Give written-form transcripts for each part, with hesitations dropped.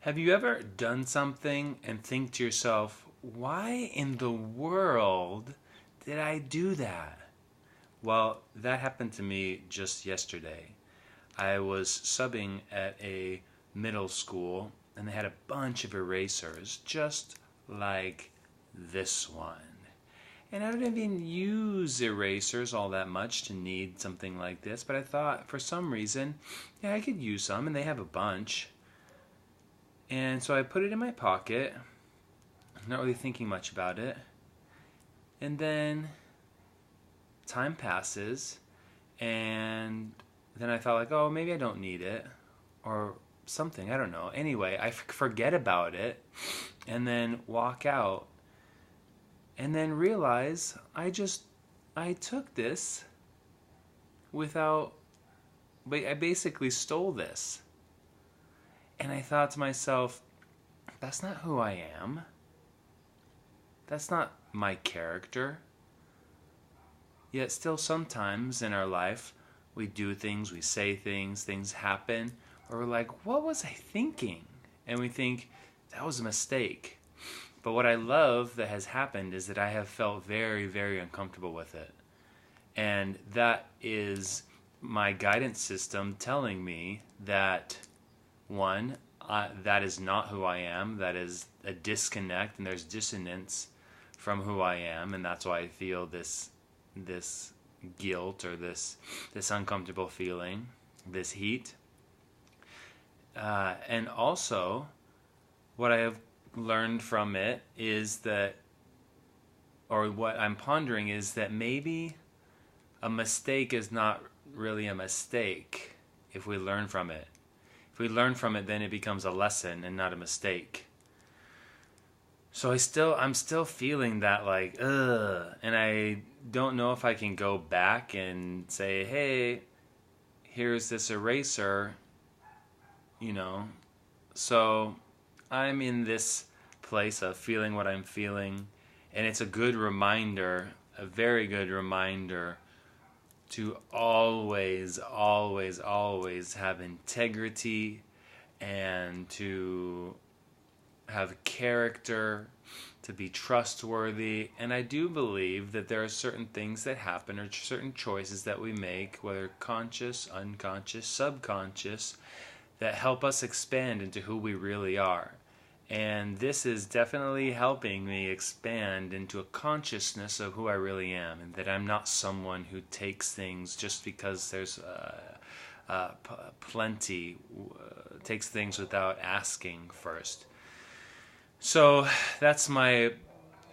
Have you ever done something and think to yourself, why in the world did I do that? Well, that happened to me just yesterday. I was subbing at a middle school and they had a bunch of erasers just like this one. And I don't even use erasers all that much to need something like this, but I thought for some reason, yeah, I could use some, and they have a bunch. And so I put it in my pocket, not really thinking much about it. And then time passes, and then I thought, like, oh, maybe I don't need it, or something, I don't know. Anyway, I forget about it, and then walk out, and then realize I took this without, I basically stole this. And I thought to myself, that's not who I am. That's not my character. Yet still sometimes in our life, we do things, we say things, things happen, or we're like, what was I thinking? And we think, that was a mistake. But what I love that has happened is that I have felt very, very uncomfortable with it. And that is my guidance system telling me that, one, that is not who I am. That is a disconnect, and there's dissonance from who I am, and that's why I feel this guilt or this uncomfortable feeling, this heat. And also, what I have learned from it is that, or what I'm pondering is that maybe a mistake is not really a mistake if we learn from it. If we learn from it, then it becomes a lesson and not a mistake. So I'm still feeling that, like, ugh, and I don't know if I can go back and say, hey, here's this eraser, you know. So I'm in this place of feeling what I'm feeling, and it's a good reminder, a very good reminder, to always, always, always have integrity and to have character, to be trustworthy. And I do believe that there are certain things that happen or certain choices that we make, whether conscious, unconscious, subconscious, that help us expand into who we really are. And this is definitely helping me expand into a consciousness of who I really am, and that I'm not someone who takes things just because there's plenty, takes things without asking first. So that's my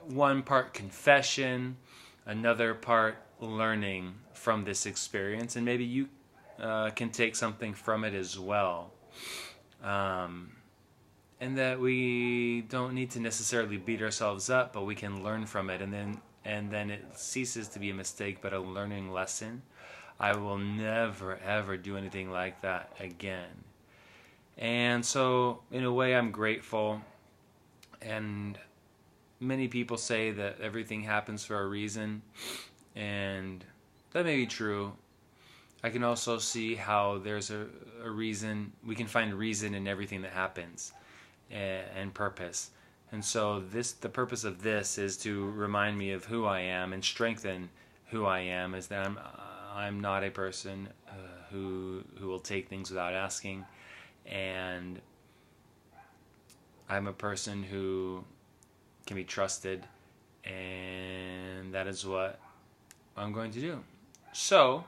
one part confession, another part learning from this experience, and maybe you can take something from it as well. And that we don't need to necessarily beat ourselves up, but we can learn from it, and then it ceases to be a mistake, but a learning lesson. I will never ever do anything like that again. And so, in a way, I'm grateful. And many people say that everything happens for a reason, and that may be true. I can also see how there's a reason, we can find reason in everything that happens, and purpose. And so the purpose of this is to remind me of who I am and strengthen who I am, is that I'm not a person who will take things without asking, and I'm a person who can be trusted, and that is what I'm going to do. So,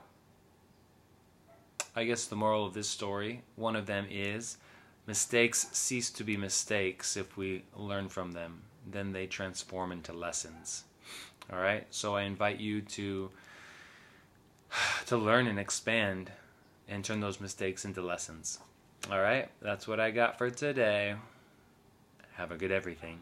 I guess the moral of this story, one of them is, mistakes cease to be mistakes if we learn from them. Then they transform into lessons. All right? So I invite you to learn and expand and turn those mistakes into lessons. All right? That's what I got for today. Have a good everything.